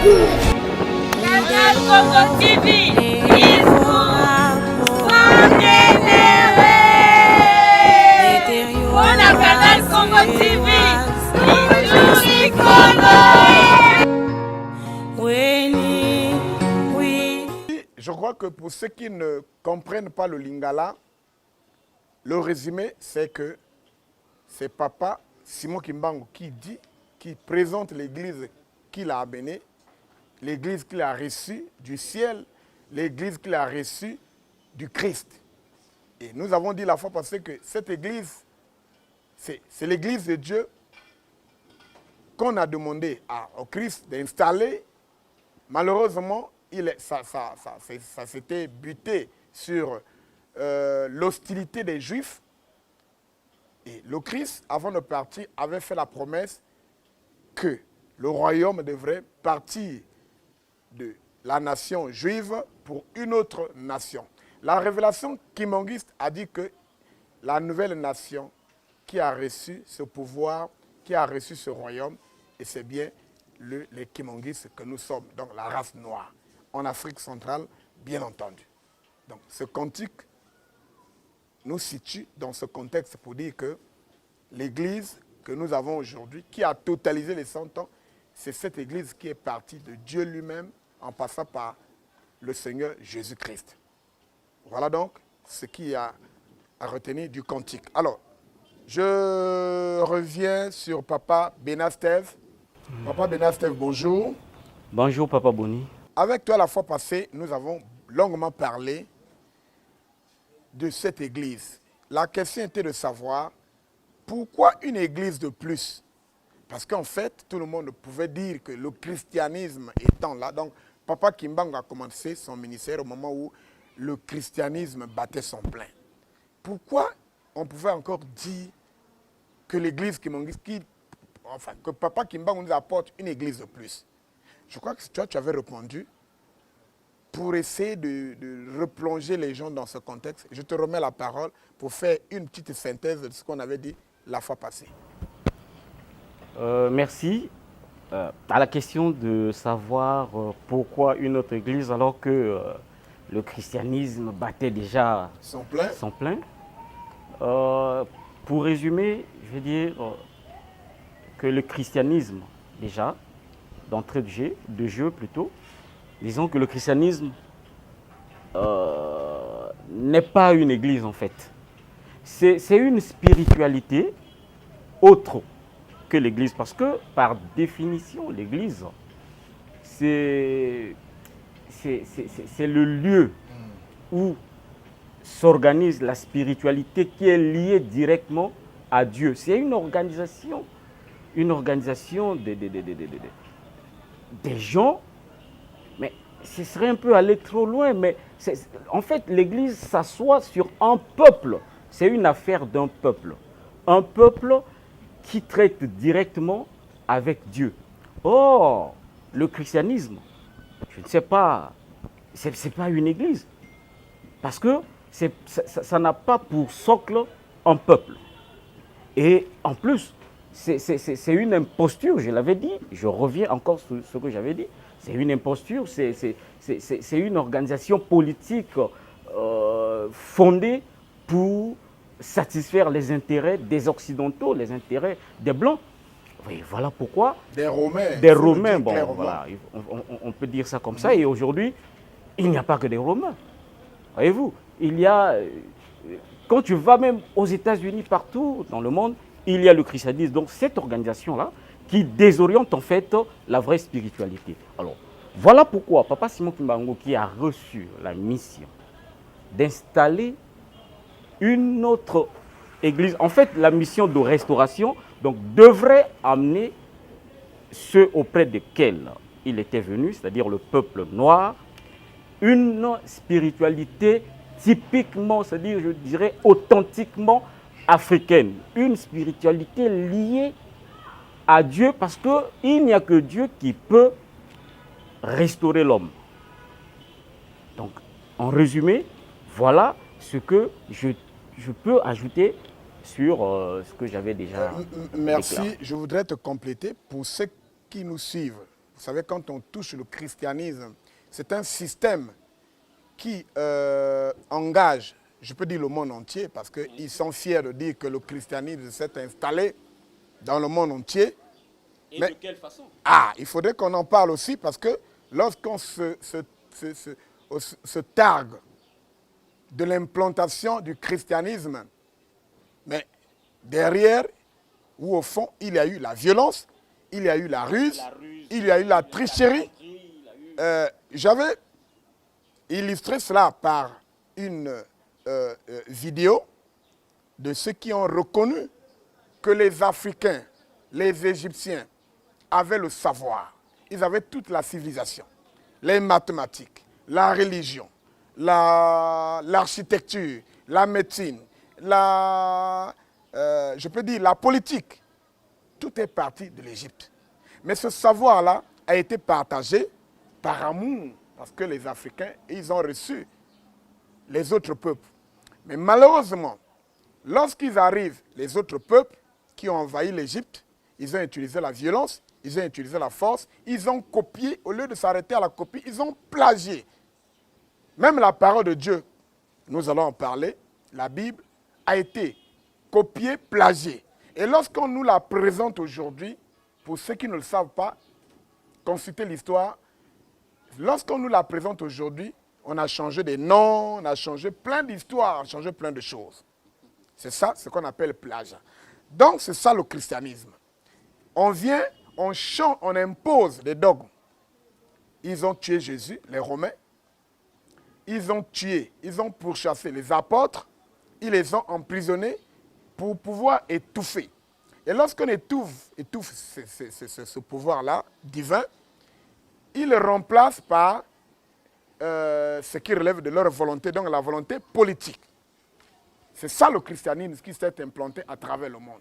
Canal Congo TV is on a Canal Congo TV Je crois que pour ceux qui ne comprennent pas le lingala, le résumé, c'est que c'est Papa Simon Kimbangu qui présente l'église qu'il a amenée, l'église qu'il a reçue du ciel, l'église qu'il a reçue du Christ. Et nous avons dit la fois passée que cette église, c'est l'église de Dieu qu'on a demandé au Christ d'installer. Malheureusement, ça s'était buté sur l'hostilité des Juifs. Et le Christ, avant de partir, avait fait la promesse que le royaume devrait partir de la nation juive pour une autre nation. La révélation kimongiste a dit que la nouvelle nation qui a reçu ce pouvoir, qui a reçu ce royaume, et c'est bien les kimongistes que nous sommes, donc la race noire, en Afrique centrale, bien entendu. Donc ce cantique nous situe dans ce contexte pour dire que l'église que nous avons aujourd'hui, qui a totalisé les 100 ans, c'est cette église qui est partie de Dieu lui-même en passant par le Seigneur Jésus-Christ. Voilà donc ce qu'il y a à retenir du cantique. Alors, je reviens sur Papa Benastev. Papa Benastev, bonjour. Bonjour Papa Boni. Avec toi la fois passée, nous avons longuement parlé de cette église. La question était de savoir pourquoi une église de plus? Parce qu'en fait, tout le monde pouvait dire que le christianisme étant là, donc Papa Kimbangu a commencé son ministère au moment où le christianisme battait son plein. Pourquoi on pouvait encore dire que l'église que Papa Kimbangu nous apporte une église de plus? Je crois que toi, tu avais répondu pour essayer de replonger les gens dans ce contexte. Je te remets la parole pour faire une petite synthèse de ce qu'on avait dit la fois passée. Merci. À la question de savoir pourquoi une autre église alors que le christianisme battait déjà son plein. Pour résumer, je vais dire que le christianisme, déjà, d'entrée de jeu plutôt, disons que le christianisme n'est pas une église en fait. C'est une spiritualité autre que l'église, parce que par définition, l'église, c'est le lieu où s'organise la spiritualité qui est liée directement à Dieu. C'est une organisation des gens, mais ce serait un peu aller trop loin, mais en fait, l'église s'assoit sur un peuple. C'est une affaire d'un peuple. Un peuple qui traite directement avec Dieu. Or, le christianisme, je ne sais pas, ce n'est pas une église. Parce que ça n'a pas pour socle un peuple. Et en plus, c'est une imposture, je l'avais dit, je reviens encore sur ce que j'avais dit. C'est une imposture, c'est une organisation politique fondée pour satisfaire les intérêts des Occidentaux, les intérêts des Blancs. Oui, voilà pourquoi. Des Romains. Des Romains, bon, voilà, on peut dire ça comme ça. Et aujourd'hui, il n'y a pas que des Romains. Voyez-vous, il y a, quand tu vas même aux États-Unis, partout dans le monde, il y a le christianisme. Donc cette organisation-là qui désoriente en fait la vraie spiritualité. Alors, voilà pourquoi Papa Simon Kimbangu, qui a reçu la mission d'installer une autre église, en fait la mission de restauration, donc devrait amener ceux auprès desquels il était venu, c'est-à-dire le peuple noir, une spiritualité typiquement, c'est-à-dire je dirais authentiquement africaine, une spiritualité liée à Dieu, parce qu'il n'y a que Dieu qui peut restaurer l'homme. Donc, en résumé, voilà ce que je peux ajouter sur ce que j'avais déjà Merci. déclaré. Je voudrais te compléter pour ceux qui nous suivent Vous savez, quand on touche le christianisme, c'est un système qui engage, je peux dire le monde entier, parce qu'ils sont fiers de dire que le christianisme s'est installé dans le monde entier. Et mais, de quelle façon? Ah, il faudrait qu'on en parle aussi, parce que lorsqu'on se targue de l'implantation du christianisme, mais derrière, ou au fond, il y a eu la violence, il y a eu la ruse, il y a eu la tricherie. J'avais illustré cela par une vidéo de ceux qui ont reconnu que les Africains, les Égyptiens avaient le savoir. Ils avaient toute la civilisation, les mathématiques, la religion, l'architecture, la médecine, je peux dire la politique. Tout est parti de l'Égypte. Mais ce savoir-là a été partagé par amour, parce que les Africains, ils ont reçu les autres peuples. Mais malheureusement, lorsqu'ils arrivent, les autres peuples qui ont envahi l'Égypte, ils ont utilisé la violence, ils ont utilisé la force, ils ont copié, au lieu de s'arrêter à la copie, ils ont plagié. Même la parole de Dieu, nous allons en parler, la Bible a été copiée, plagiée. Et lorsqu'on nous la présente aujourd'hui, pour ceux qui ne le savent pas, consultez l'histoire, lorsqu'on nous la présente aujourd'hui, on a changé des noms, on a changé plein d'histoires, on a changé plein de choses. C'est ça, ce qu'on appelle plagiat. Donc, c'est ça le christianisme. On vient, on change, on impose des dogmes. Ils ont tué Jésus, les Romains. Ils ont tué, ils ont pourchassé les apôtres. Ils les ont emprisonnés pour pouvoir étouffer. Et lorsqu'on étouffe ce pouvoir-là, divin, ils le remplacent par ce qui relève de leur volonté, donc la volonté politique. C'est ça le christianisme qui s'est implanté à travers le monde.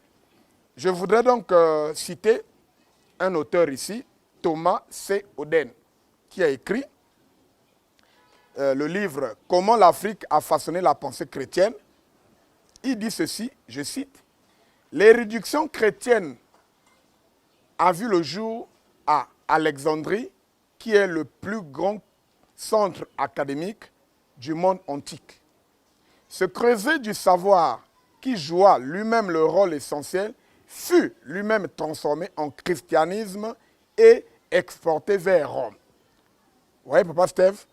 Je voudrais donc citer un auteur ici, Thomas C. Oden, qui a écrit le livre « Comment l'Afrique a façonné la pensée chrétienne ». Il dit ceci, je cite, « L'érudition chrétienne a vu le jour à Alexandrie, qui est le plus grand centre académique du monde antique. Ce creuset du savoir, qui joua lui-même le rôle essentiel, fut lui-même transformé en christianisme et exporté vers Rome. » Vous voyez, Papa Steve,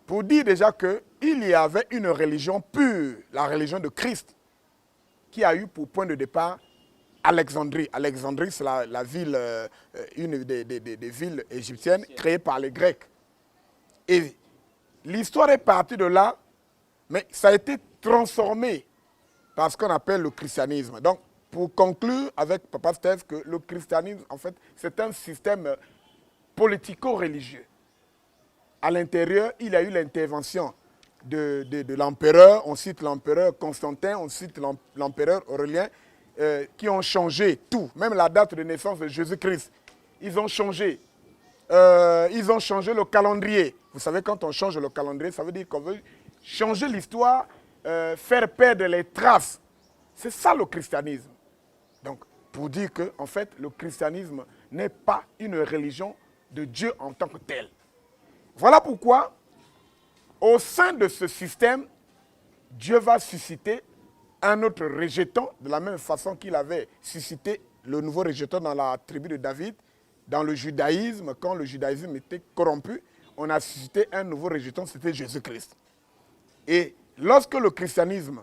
pour dire déjà qu'il y avait une religion pure, la religion de Christ, qui a eu pour point de départ Alexandrie. Alexandrie, c'est la ville, une des villes égyptiennes créées par les Grecs. Et l'histoire est partie de là, mais ça a été transformé par ce qu'on appelle le christianisme. Donc, pour conclure avec Papa Steve, que le christianisme, en fait, c'est un système politico-religieux. À l'intérieur, il y a eu l'intervention de l'empereur, on cite l'empereur Constantin, on cite l'empereur Aurélien, qui ont changé tout, même la date de naissance de Jésus-Christ. Ils ont changé le calendrier. Vous savez, quand on change le calendrier, ça veut dire qu'on veut changer l'histoire, faire perdre les traces. C'est ça le christianisme. Donc, pour dire que, en fait, le christianisme n'est pas une religion de Dieu en tant que telle. Voilà pourquoi, au sein de ce système, Dieu va susciter un autre rejeton, de la même façon qu'il avait suscité le nouveau rejeton dans la tribu de David, dans le judaïsme, quand le judaïsme était corrompu, on a suscité un nouveau rejeton, c'était Jésus-Christ. Et lorsque le christianisme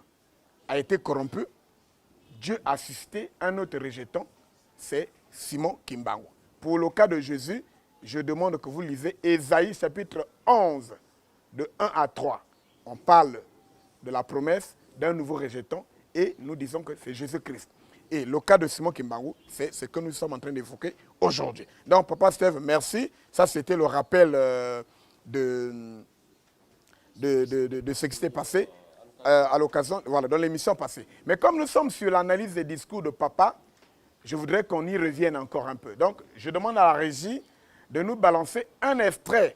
a été corrompu, Dieu a suscité un autre rejeton, c'est Simon Kimbangu. Pour le cas de Jésus, je demande que vous lisez Ésaïe chapitre 11, de 1 à 3. On parle de la promesse d'un nouveau rejeton et nous disons que c'est Jésus-Christ. Et le cas de Simon Kimbangu, c'est ce que nous sommes en train d'évoquer aujourd'hui. Donc, Papa Steve, merci. Ça, c'était le rappel de ce qui s'est passé à l'occasion, voilà, dans l'émission passée. Mais comme nous sommes sur l'analyse des discours de Papa, je voudrais qu'on y revienne encore un peu. Donc, je demande à la régie de nous balancer un extrait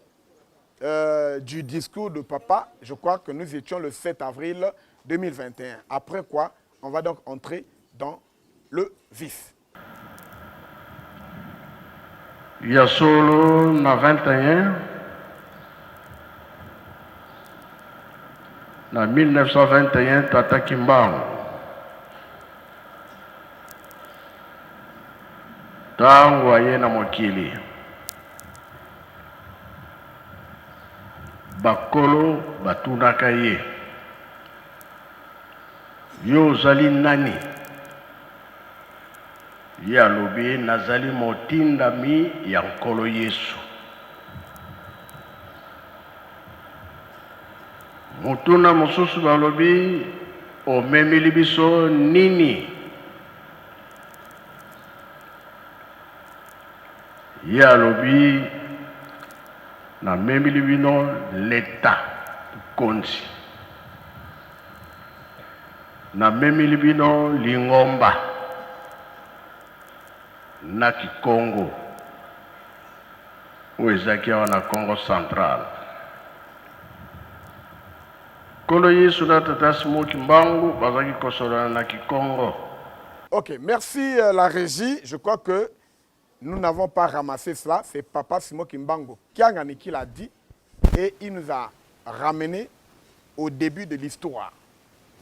du discours de Papa. Je crois que nous étions le 7 avril 2021. Après quoi, on va donc entrer dans le vif. ya solo na 21 na 1921 Tata Kimbangu tangu aye na mokili bakolo batunaka ye yo ozali nani ye alobi nazali motindami ya nkolo Yesu. Mutuna mosusu balobi omemeli biso nini ye alobi na memeli bino leta konzi na memeli bino lingomba na Kikongo oyo ezalaki awa na Congo central. Nkolo Yesu na Tata Simon Kimbangu bazalaki kosolana na Kikongo. Ok, merci la régie. Je crois que nous n'avons pas ramassé cela. C'est Papa Simon Kimbangu qui l'a dit et il nous a ramené au début de l'histoire.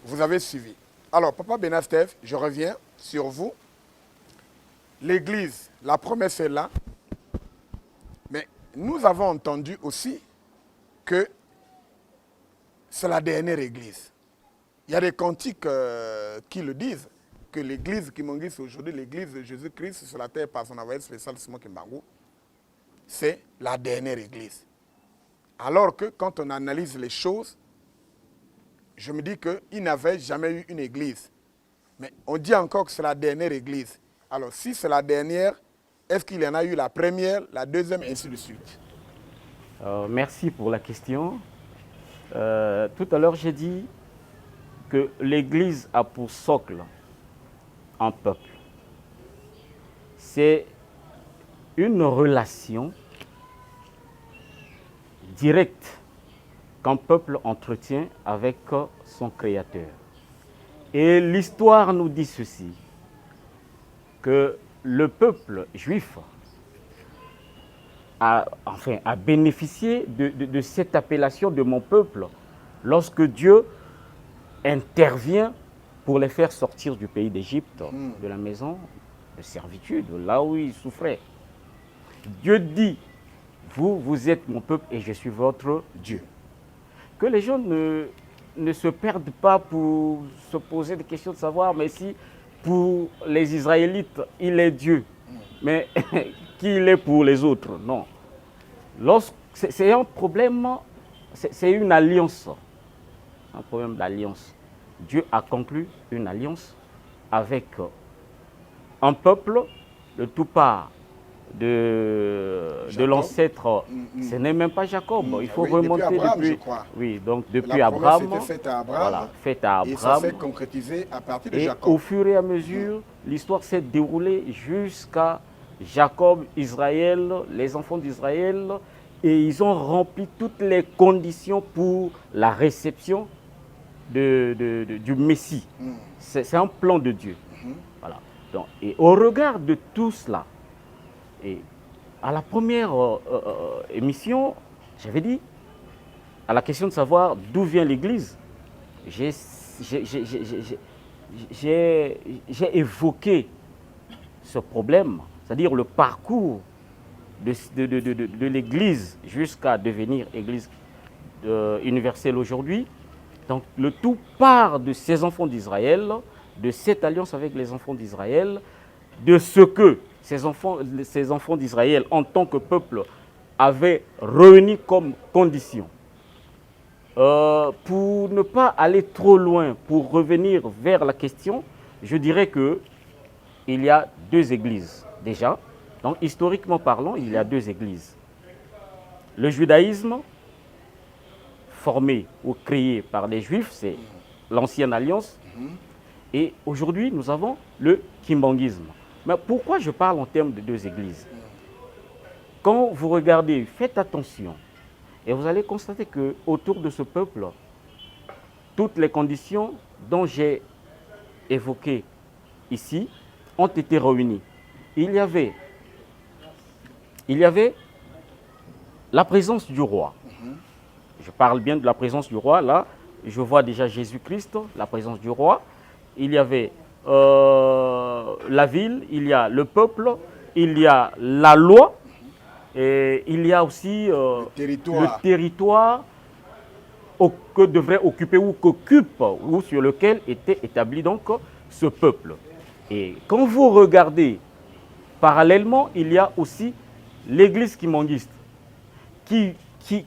Vous avez suivi. Alors, Papa Benastef, je reviens sur vous. L'église, la promesse est là. Mais nous avons entendu aussi que c'est la dernière église. Il y a des cantiques qui le disent, que l'église qui m'engage aujourd'hui, l'église de Jésus-Christ sur la terre par son envoyé spécial Simon Kimbangu, c'est la dernière église. Alors que quand on analyse les choses, je me dis qu'il n'avait jamais eu une église. Mais on dit encore que c'est la dernière église. Alors si c'est la dernière, est-ce qu'il y en a eu la première, la deuxième, et ainsi de suite? Merci pour la question. Tout à l'heure, j'ai dit que l'Église a pour socle un peuple. C'est une relation directe qu'un peuple entretient avec son Créateur. Et l'histoire nous dit ceci, que le peuple juif a bénéficié de cette appellation de mon peuple lorsque Dieu intervient pour les faire sortir du pays d'Égypte, de la maison de servitude, là où ils souffraient. Dieu dit, vous êtes mon peuple et je suis votre Dieu. Que les gens ne se perdent pas pour se poser des questions de savoir, mais si pour les Israélites, il est Dieu, mais qui il est pour les autres? Non. C'est un problème, c'est une alliance, un problème d'alliance. Dieu a conclu une alliance avec un peuple, le tout part de l'ancêtre. Ce n'est même pas Jacob, il faut remonter depuis Abraham, depuis. Je crois. Oui, donc depuis la Abraham. C'était faite à Abraham. Voilà, faite à Abraham. Et ça s'est concrétisé à partir de et Jacob. au fur et à mesure, l'histoire s'est déroulée jusqu'à Jacob, Israël, les enfants d'Israël, et ils ont rempli toutes les conditions pour la réception du Messie. C'est un plan de Dieu. Voilà. Donc, et au regard de tout cela, et à la première émission, j'avais dit, à la question de savoir d'où vient l'Église, j'ai évoqué ce problème, c'est-à-dire le parcours de l'Église jusqu'à devenir Église universelle aujourd'hui. Donc le tout part de ces enfants d'Israël, de cette alliance avec les enfants d'Israël, de ce que ces enfants d'Israël en tant que peuple avaient réuni comme condition. Pour ne pas aller trop loin, pour revenir vers la question, je dirais qu'il y a deux églises déjà. Donc historiquement parlant, il y a deux églises. Le judaïsme, formé ou créé par les Juifs, c'est l'ancienne alliance. Et aujourd'hui, nous avons le kimbanguisme. Mais pourquoi je parle en termes de deux églises? Quand vous regardez, faites attention, et vous allez constater qu'autour de ce peuple, toutes les conditions dont j'ai évoquées ici ont été réunies. Il y avait il y avait la présence du roi. Je parle bien de la présence du roi. Là, je vois déjà Jésus-Christ, la présence du roi. Il y avait la ville, il y a le peuple, il y a la loi, et il y a aussi le territoire que devrait occuper ou qu'occupe ou sur lequel était établi donc ce peuple. Et quand vous regardez parallèlement, il y a aussi l'église kimbanguiste qui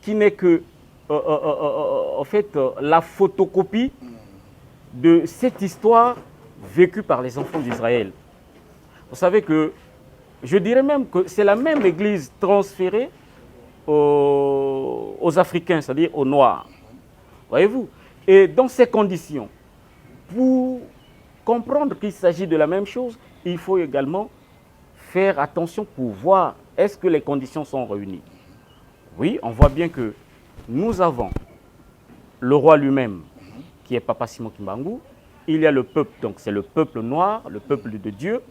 n'est que en fait la photocopie de cette histoire vécue par les enfants d'Israël. Vous savez que je dirais même que c'est la même église transférée aux Africains, c'est-à-dire aux Noirs. Voyez-vous? Et dans ces conditions, pour comprendre qu'il s'agit de la même chose, il faut également faire attention pour voir est-ce que les conditions sont réunies. Oui, on voit bien que nous avons le roi lui-même, qui est Papa Simon Kimbangu. Il y a le peuple, donc c'est le peuple noir, le peuple de Dieu.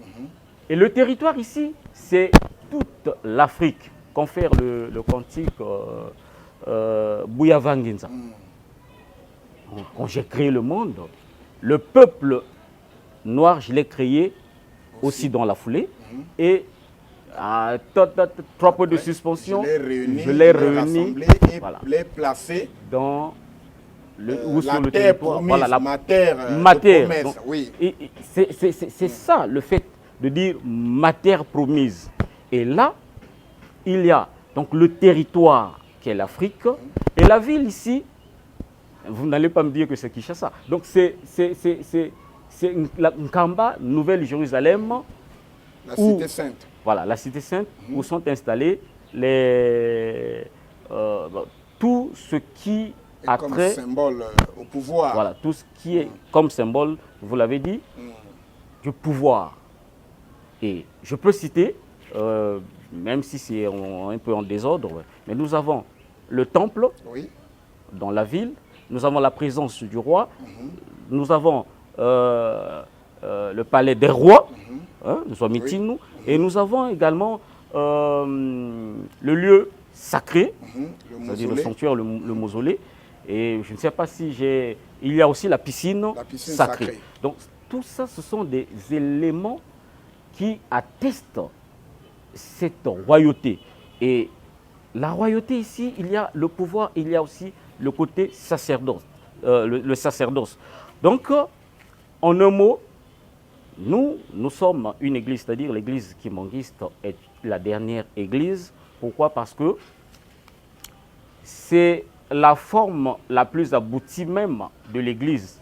Et le territoire ici, c'est toute l'Afrique. Confère le cantique Bouyavanginza. Quand j'ai créé le monde, le peuple noir, je l'ai créé aussi dans la foulée. Et à 3 points de suspension, je l'ai réuni et voilà, les placé dans la sur le terre territoire. promise, Voilà, ma terre terre. de promesse. Donc, Oui. c'est ça le fait de dire ma terre promise. Et là, il y a donc le territoire qui est l'Afrique et la ville ici. Vous n'allez pas me dire que c'est Kinshasa. Donc c'est Nkamba, Nouvelle-Jérusalem. La cité sainte. Voilà, la cité sainte, où sont installés tout ce qui a comme trait symbole au pouvoir. Voilà, tout ce qui est comme symbole, vous l'avez dit, du pouvoir. Et je peux citer, même si c'est un peu en désordre, mais nous avons le temple dans la ville, nous avons la présence du roi, nous avons le palais des rois, nous sommes nous, et nous avons également le lieu sacré, c'est-à-dire le sanctuaire, le mausolée. Et je ne sais pas si j'ai... Il y a aussi la piscine sacrée. Donc tout ça, ce sont des éléments qui attestent cette royauté. Et la royauté ici, il y a le pouvoir, il y a aussi le côté sacerdoce, le sacerdoce. Donc, en un mot, nous sommes une église, c'est-à-dire l'église kimbanguiste est la dernière église. Pourquoi? Parce que c'est la forme la plus aboutie même de l'église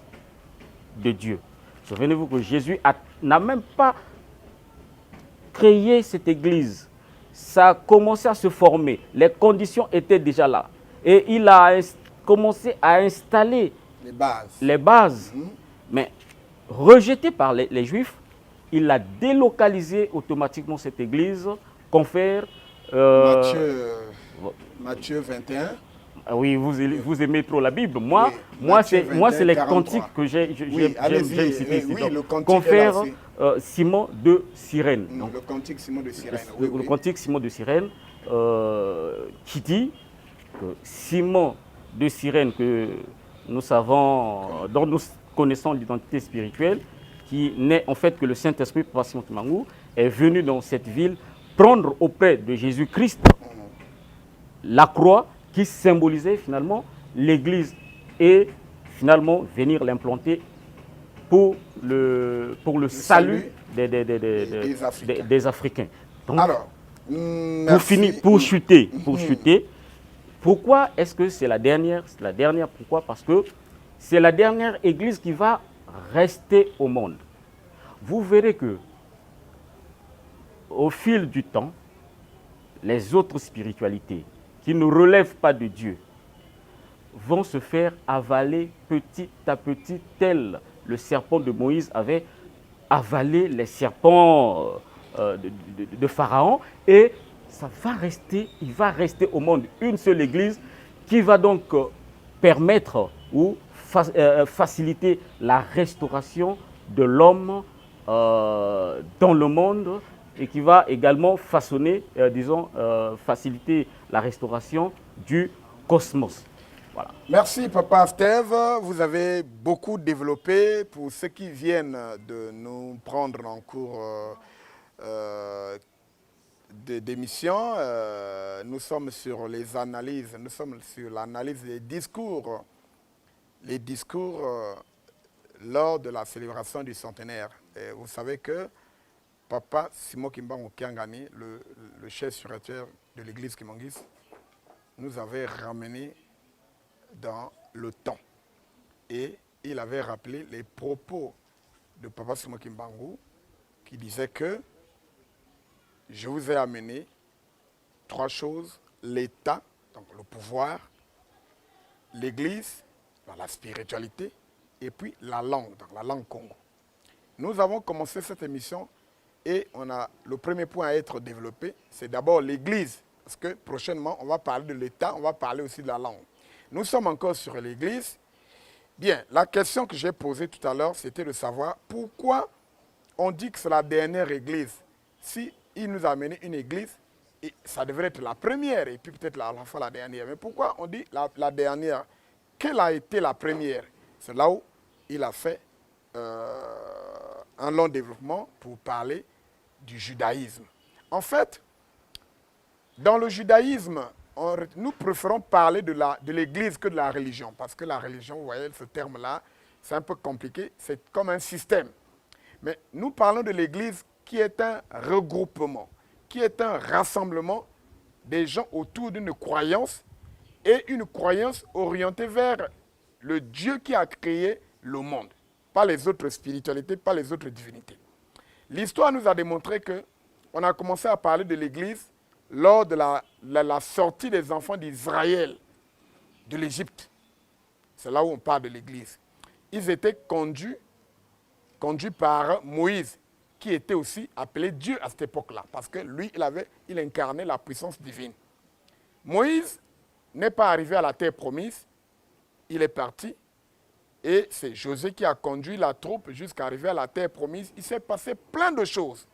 de Dieu. Souvenez-vous que Jésus n'a même pas créé cette église. Ça a commencé à se former. Les conditions étaient déjà là. Et il a commencé à installer les bases. Mais rejeté par les Juifs, il a délocalisé automatiquement cette église, confère... Matthieu 21. Oui, vous aimez trop la Bible. Moi, c'est les cantiques que j'aime citer ici. Confère Simon de Cyrène. Donc, le cantique Simon de Cyrène. Le cantique Simon de Cyrène qui dit que Simon de Cyrène, que nous savons, dont nous connaissons l'identité spirituelle, qui n'est en fait que le Saint-Esprit, Papa Simon Kimbangu, est venu dans cette ville prendre auprès de Jésus-Christ la croix qui symbolisait finalement l'Église et finalement venir l'implanter pour le salut des Africains. Donc, alors, pour chuter, pourquoi est-ce que c'est la dernière? C'est la dernière, pourquoi? Parce que c'est la dernière Église qui va rester au monde. Vous verrez que au fil du temps, les autres spiritualités qui ne relèvent pas de Dieu vont se faire avaler petit à petit, tel le serpent de Moïse avait avalé les serpents de Pharaon. Et ça va rester, il va rester au monde une seule église qui va donc permettre ou faciliter la restauration de l'homme dans le monde et qui va également façonner, disons, faciliter la restauration du cosmos. Voilà. Merci Papa Steve, vous avez beaucoup développé. Pour ceux qui viennent de nous prendre en cours d'émission, nous sommes sur les analyses, nous sommes sur l'analyse des discours, les discours lors de la célébration du centenaire. Et vous savez que Papa Simon Kimbangu Kiangani, le chef supérieur de l'église Kimangis, nous avait ramené dans le temps. Et il avait rappelé les propos de Papa Simon Kimbangu qui disait que je vous ai amené 3 choses: l'État, donc le pouvoir, l'Église, la spiritualité, et puis la langue, donc la langue Congo. Nous avons commencé cette émission et le premier point à être développé, c'est d'abord l'Église, parce que prochainement, on va parler de l'État, on va parler aussi de la langue. Nous sommes encore sur l'Église. Bien, la question que j'ai posée tout à l'heure, c'était de savoir pourquoi on dit que c'est la dernière Église. Si il nous a amené une Église, et ça devrait être la première, et puis peut-être à la fois la dernière. Mais pourquoi on dit la dernière? Quelle a été la première? C'est là où il a fait un long développement pour parler du judaïsme. En fait, dans le judaïsme, nous préférons parler de l'Église que de la religion, parce que la religion, vous voyez, ce terme-là, c'est un peu compliqué, c'est comme un système. Mais nous parlons de l'Église qui est un regroupement, qui est un rassemblement des gens autour d'une croyance, et une croyance orientée vers le Dieu qui a créé le monde, pas les autres spiritualités, pas les autres divinités. L'histoire nous a démontré qu'on a commencé à parler de l'Église lors de la sortie des enfants d'Israël de l'Égypte. C'est là où on parle de l'Église. Ils étaient conduits par Moïse, qui était aussi appelé Dieu à cette époque-là, parce que lui, il incarnait la puissance divine. Moïse n'est pas arrivé à la terre promise, il est parti, et c'est Josué qui a conduit la troupe jusqu'à arriver à la terre promise. Il s'est passé plein de choses.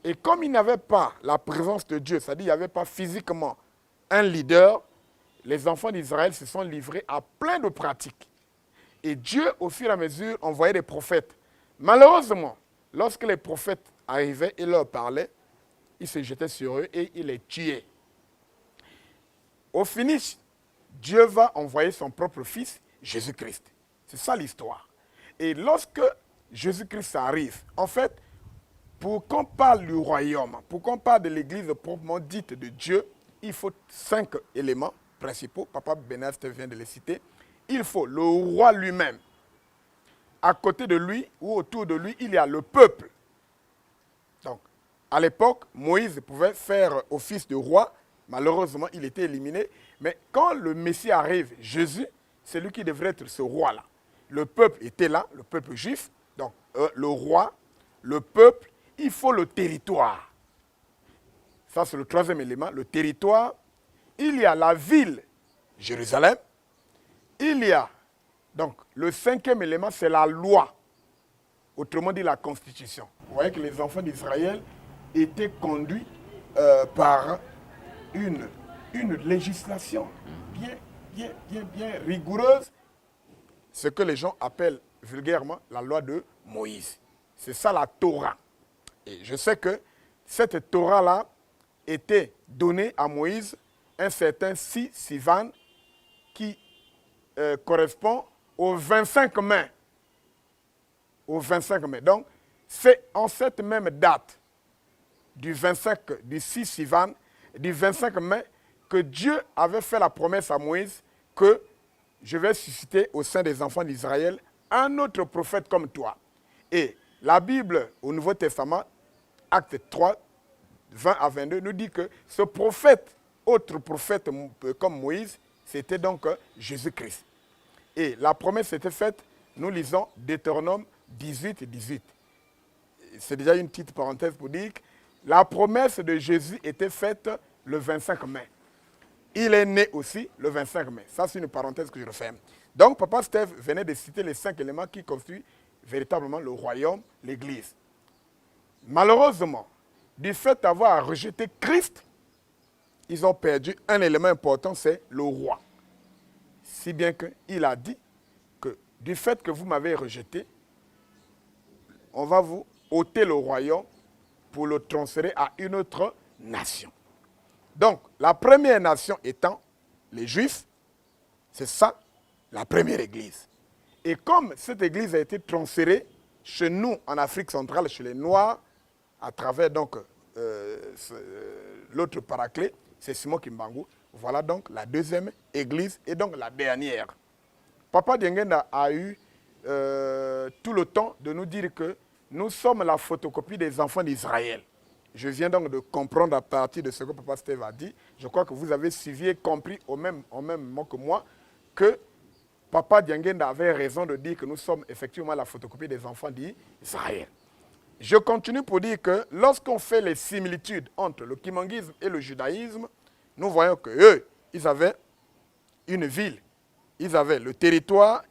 Et comme il n'avait pas la présence de Dieu, c'est-à-dire qu'il n'y avait pas physiquement un leader, les enfants d'Israël se sont livrés à plein de pratiques. Et Dieu, au fur et à mesure, envoyait des prophètes. Malheureusement, lorsque les prophètes arrivaient et leur parlaient, ils se jetaient sur eux et ils les tuaient. Au finish, Dieu va envoyer son propre fils, Jésus-Christ. C'est ça l'histoire. Et lorsque Jésus-Christ arrive, en fait, pour qu'on parle du royaume, pour qu'on parle de l'église proprement dite de Dieu, il faut 5 éléments principaux. Papa Benast vient de les citer. Il faut le roi lui-même. À côté de lui ou autour de lui, il y a le peuple. Donc, à l'époque, Moïse pouvait faire office de roi. Malheureusement, il était éliminé. Mais quand le Messie arrive, Jésus, c'est lui qui devrait être ce roi-là. Le peuple était là, le peuple juif. Donc, le roi, le peuple, il faut le territoire. Ça, c'est le 3e élément, le territoire. Il y a la ville, Jérusalem. Il y a, donc, le 5e élément, c'est la loi. Autrement dit, la constitution. Vous voyez que les enfants d'Israël étaient conduits par une législation bien rigoureuse, ce que les gens appellent vulgairement la loi de Moïse. C'est ça la Torah. Et je sais que cette Torah-là était donnée à Moïse un certain Sivan qui correspond aux 25 mains. Aux 25 mains. Donc, c'est en cette même date du 6 Sivan, du 25 mai, que Dieu avait fait la promesse à Moïse que je vais susciter au sein des enfants d'Israël un autre prophète comme toi. Et la Bible au Nouveau Testament, Acte 3, 20 à 22, nous dit que ce prophète, autre prophète comme Moïse, c'était donc Jésus-Christ. Et la promesse était faite, nous lisons Deutéronome 18, 18. C'est déjà une petite parenthèse pour dire que la promesse de Jésus était faite le 25 mai. Il est né aussi le 25 mai. Ça, c'est une parenthèse que je referme. Donc, Papa Steve venait de citer les 5 éléments qui constituent véritablement le royaume, l'Église. Malheureusement, du fait d'avoir rejeté Christ, ils ont perdu un élément important, c'est le roi. Si bien qu'il a dit que du fait que vous m'avez rejeté, on va vous ôter le royaume pour le transférer à une autre nation. Donc, la première nation étant les Juifs, c'est ça, la première église. Et comme cette église a été transférée chez nous, en Afrique centrale, chez les Noirs, à travers donc l'autre paraclet, c'est Simon Kimbangu. Voilà donc la deuxième église et donc la dernière. Papa Diengenda a eu tout le temps de nous dire que nous sommes la photocopie des enfants d'Israël. Je viens donc de comprendre à partir de ce que Papa Steve a dit. Je crois que vous avez suivi et compris au même moment que moi que Papa Diengenda avait raison de dire que nous sommes effectivement la photocopie des enfants d'Israël. Je continue pour dire que lorsqu'on fait les similitudes entre le kimanguisme et le judaïsme, nous voyons qu'eux, ils avaient une ville, ils avaient le territoire,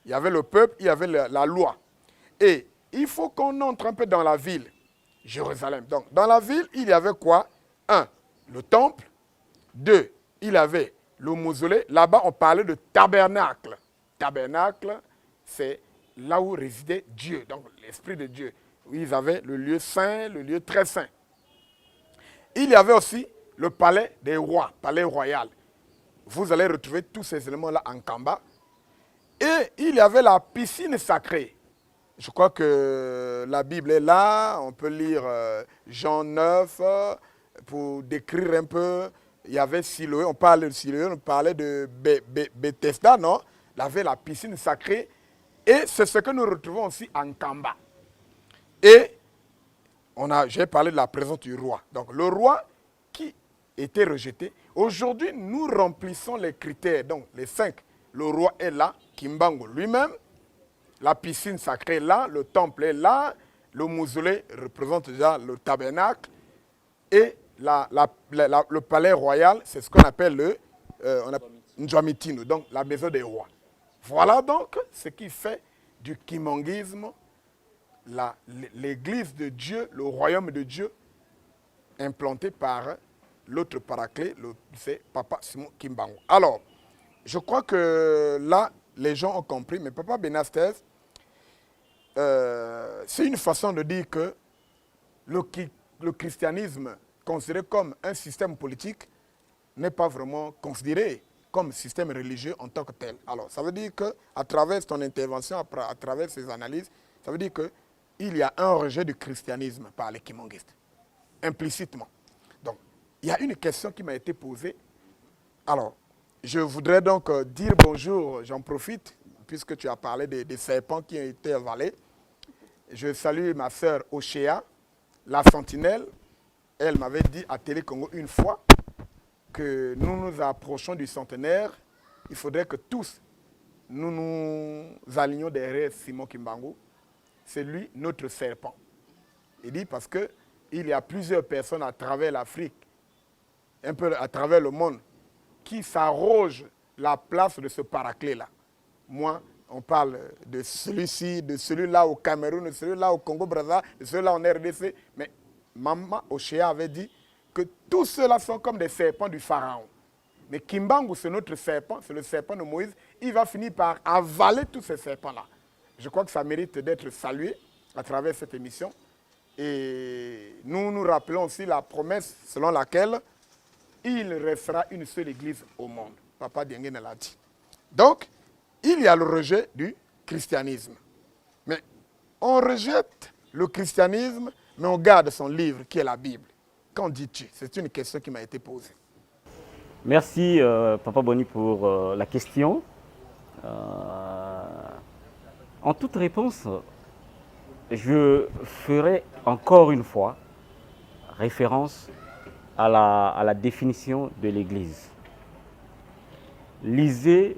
il y avait le peuple, il y avait la loi. Et il faut qu'on entre un peu dans la ville, Jérusalem. Donc, dans la ville, il y avait quoi? 1, le temple. 2, il y avait le mausolée. Là-bas, on parlait de tabernacle. Tabernacle, c'est là où résidait Dieu, donc l'Esprit de Dieu. Ils avaient le lieu saint, le lieu très saint. Il y avait aussi le palais des rois, palais royal. Vous allez retrouver tous ces éléments-là en Kamba. Et il y avait la piscine sacrée. Je crois que la Bible est là. On peut lire Jean 9 pour décrire un peu. Il y avait Siloé, on parlait de Siloé, on parlait de Bethesda, non? Il y avait la piscine sacrée. Et c'est ce que nous retrouvons aussi en Kamba. Et j'ai parlé de la présence du roi. Donc le roi qui était rejeté. Aujourd'hui, nous remplissons les critères. Donc les 5. Le roi est là, Kimbangu lui-même. La piscine sacrée est là, le temple est là. Le mausolée représente déjà le tabernacle. Et le palais royal, c'est ce qu'on appelle le Ndjamitino, donc la maison des rois. Voilà donc ce qui fait du kimanguisme l'église de Dieu, le royaume de Dieu, implanté par l'autre paraclet, c'est Papa Simon Kimbangu. Alors, je crois que là, les gens ont compris, mais Papa Benastez, c'est une façon de dire que le christianisme, considéré comme un système politique, n'est pas vraiment considéré comme système religieux en tant que tel. Alors, ça veut dire qu'à travers ton intervention, à travers ces analyses, ça veut dire qu'il y a un rejet du christianisme par les kimanguistes, implicitement. Donc, il y a une question qui m'a été posée. Alors, je voudrais donc dire bonjour, j'en profite, puisque tu as parlé des serpents qui ont été avalés. Je salue ma sœur Ochéa, la sentinelle. Elle m'avait dit à Télé Congo une fois que nous nous approchons du centenaire. Il faudrait que tous, nous nous alignions derrière Simon Kimbangu. C'est lui, notre serpent. Il dit parce qu'il y a plusieurs personnes à travers l'Afrique, un peu à travers le monde, qui s'arrogent la place de ce paraclet-là. Moi, on parle de celui-ci, de celui-là au Cameroun, de celui-là au Congo-Brazza, de celui-là en RDC. Mais Maman Ochéa avait dit que tous ceux-là sont comme des serpents du Pharaon. Mais Kimbangu, c'est notre serpent, c'est le serpent de Moïse. Il va finir par avaler tous ces serpents-là. Je crois que ça mérite d'être salué à travers cette émission. Et nous nous rappelons aussi la promesse selon laquelle il restera une seule église au monde. Papa Diengene l'a dit. Donc, il y a le rejet du christianisme. Mais on rejette le christianisme, mais on garde son livre qui est la Bible. Qu'en dis-tu? C'est une question qui m'a été posée. Merci, Papa Boni, pour la question. En toute réponse, je ferai encore une fois référence à la définition de l'Église. Lisez,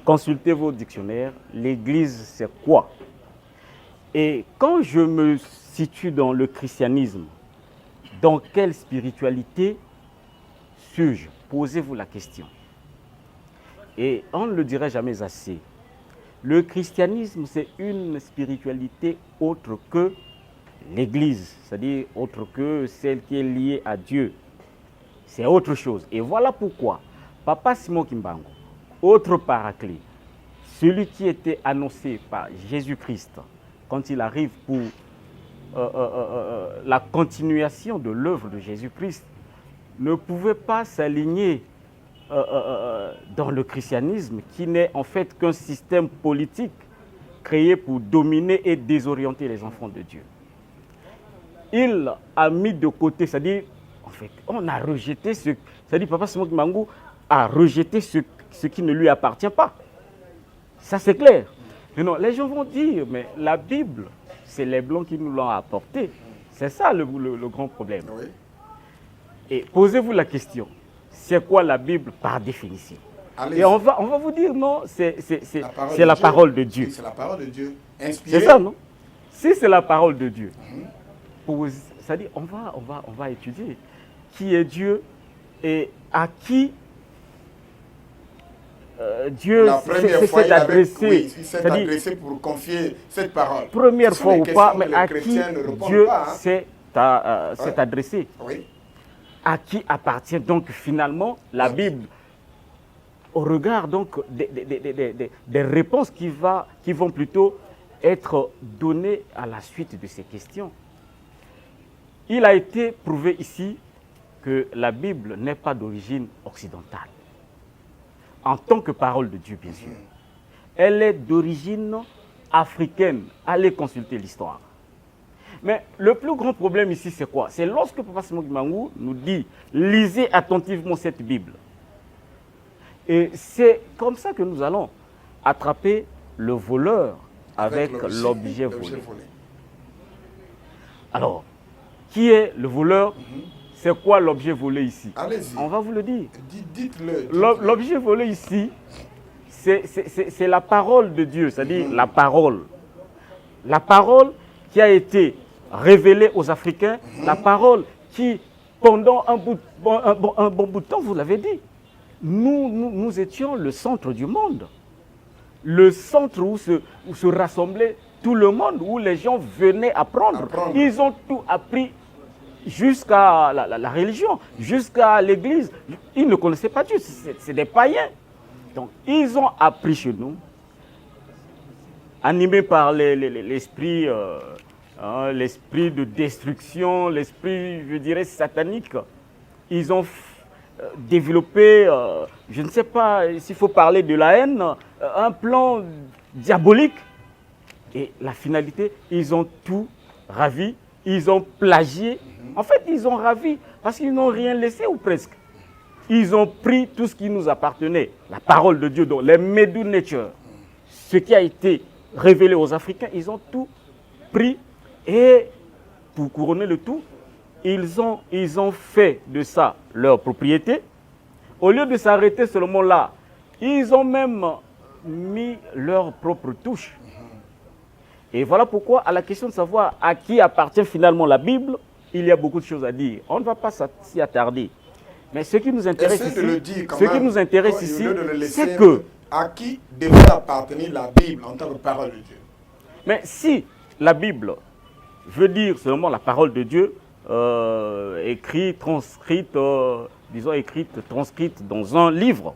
consultez vos dictionnaires. L'Église, c'est quoi? Et quand je me situe dans le christianisme, dans quelle spiritualité suis-je? Posez-vous la question. Et on ne le dirait jamais assez. Le christianisme, c'est une spiritualité autre que l'Église, c'est-à-dire autre que celle qui est liée à Dieu. C'est autre chose. Et voilà pourquoi Papa Simon Kimbangu, autre paraclet, celui qui était annoncé par Jésus-Christ quand il arrive pour la continuation de l'œuvre de Jésus-Christ, ne pouvait pas s'aligner dans le christianisme qui n'est en fait qu'un système politique créé pour dominer et désorienter les enfants de Dieu. Il a mis de côté, c'est-à-dire, en fait, on a rejeté c'est-à-dire Papa Simon Kimbangu a rejeté ce qui ne lui appartient pas. Ça c'est clair. Mais non, les gens vont dire, mais la Bible, c'est les Blancs qui nous l'ont apporté. C'est ça le grand problème. Oui. Et posez-vous la question, c'est quoi la Bible par définition? Allez-y. Et on va vous dire non, c'est la parole de Dieu. C'est la parole de Dieu. Inspirée. C'est ça, non? Si c'est la parole de Dieu, c'est-à-dire on va étudier qui est Dieu et à qui Dieu s'est adressé. Oui, il s'est adressé pour confier cette parole. Première fois ou pas, mais à qui Dieu pas, hein? s'est adressé. Oui. À qui appartient donc finalement la Bible au regard donc des réponses qui vont plutôt être données à la suite de ces questions. Il a été prouvé ici que la Bible n'est pas d'origine occidentale. En tant que parole de Dieu, bien sûr. Elle est d'origine africaine. Allez consulter l'histoire. Mais le plus grand problème ici, c'est quoi? C'est lorsque Papa Simon Kimbangu nous dit « Lisez attentivement cette Bible ». Et c'est comme ça que nous allons attraper le voleur avec l'objet volé. Alors, qui est le voleur? C'est quoi l'objet volé ici? Allez-y. On va vous le dire. Dites-le. L'objet volé ici, c'est la parole de Dieu, c'est-à-dire la parole. La parole qui a été révélée aux Africains, la parole qui, pendant un bon bout de temps, vous l'avez dit, nous étions le centre du monde. Le centre où se rassemblait tout le monde, où les gens venaient apprendre. Ils ont tout appris jusqu'à la religion, jusqu'à l'église. Ils ne connaissaient pas Dieu, c'est des païens. Donc, ils ont appris chez nous, animés par l'esprit l'esprit de destruction, l'esprit, je dirais, satanique. Ils ont développé, je ne sais pas s'il faut parler de la haine, un plan diabolique. Et la finalité, ils ont tout ravi, ils ont plagié. En fait, ils ont ravi parce qu'ils n'ont rien laissé ou presque. Ils ont pris tout ce qui nous appartenait, la parole de Dieu, donc les Medu Nature, ce qui a été révélé aux Africains, ils ont tout pris et pour couronner le tout, ils ont fait de ça leur propriété. Au lieu de s'arrêter seulement là, ils ont même mis leur propre touche. Et voilà pourquoi, à la question de savoir à qui appartient finalement la Bible, il y a beaucoup de choses à dire. On ne va pas s'y attarder. Mais ce qui nous intéresse ici, c'est que à qui devrait appartenir la Bible en tant que parole de Dieu. Mais si la Bible veut dire seulement la parole de Dieu, écrite, transcrite dans un livre,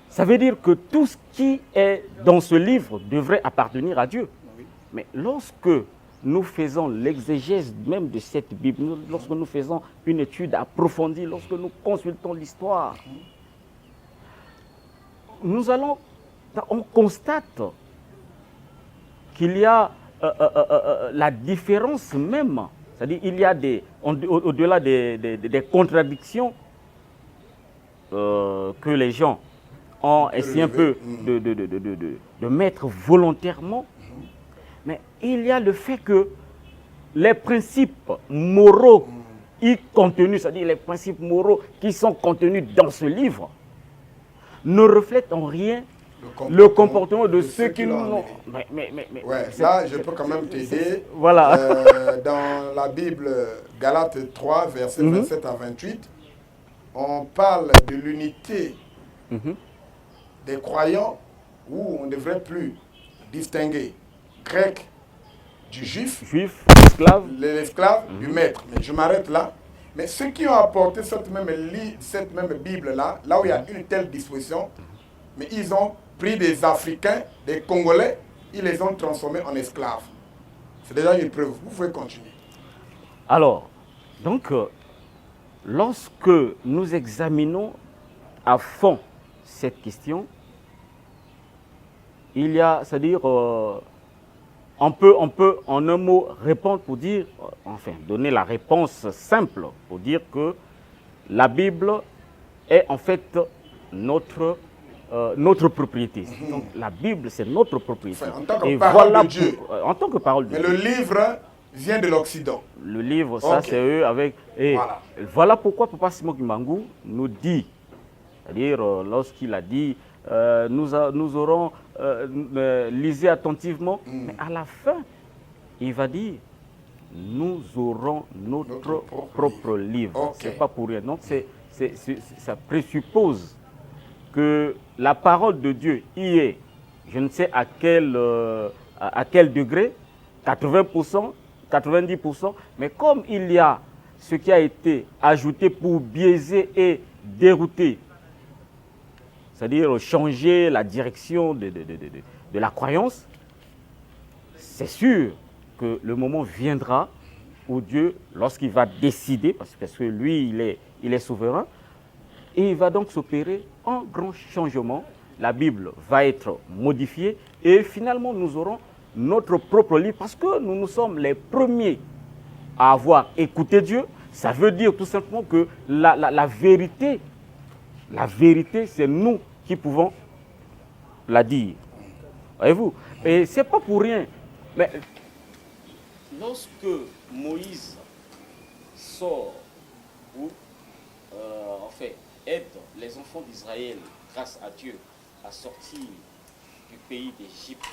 ça veut dire que tout ce qui est dans ce livre devrait appartenir à Dieu. Mais lorsque nous faisons l'exégèse même de cette Bible, lorsque nous faisons une étude approfondie, lorsque nous consultons l'histoire, on constate qu'il y a la différence même, c'est-à-dire il y a au-delà des contradictions que les gens ont essayé un peu de mettre volontairement, mais il y a le fait que les principes moraux y contenus, c'est-à-dire les principes moraux qui sont contenus dans ce livre, ne reflètent en rien le comportement de ceux qui nous ont... Là, je peux quand même t'aider. Voilà. Dans la Bible, Galates 3, versets 27 à 28, on parle de l'unité des croyants où on ne devrait plus distinguer grec du juif, l'esclave du maître. Mais je m'arrête là. Mais ceux qui ont apporté cette même Bible-là, là où il y a une telle disposition, mais ils ont pris des Africains, des Congolais, ils les ont transformés en esclaves. C'est déjà une preuve. Vous pouvez continuer. Alors, donc, lorsque nous examinons à fond cette question, il y a, c'est-à-dire, on peut en un mot répondre pour dire, enfin, donner la réponse simple pour dire que la Bible est en fait notre propriété. Donc la Bible, c'est notre propriété. Enfin, en tant que parole de Dieu. En tant que parole de Dieu. Mais le livre vient de l'Occident. Le livre, ça, c'est eux avec... Et voilà pourquoi Papa Simon Kimbangu nous dit, c'est-à-dire lorsqu'il a dit, nous aurons lisé attentivement, mais à la fin, il va dire, nous aurons notre propre livre. C'est pas pour rien. Donc, ça présuppose que la parole de Dieu y est, je ne sais à quel degré, 80%, 90%, mais comme il y a ce qui a été ajouté pour biaiser et dérouter, c'est-à-dire changer la direction de la croyance, c'est sûr que le moment viendra où Dieu, lorsqu'il va décider, parce que lui, il est souverain, et il va donc s'opérer un grand changement. La Bible va être modifiée et finalement nous aurons notre propre livre parce que nous sommes les premiers à avoir écouté Dieu. Ça veut dire tout simplement que la vérité, c'est nous qui pouvons la dire. Voyez-vous? Et ce n'est pas pour rien. Mais lorsque Moïse sort ou en fait aide les enfants d'Israël grâce à Dieu à sortir du pays d'Égypte,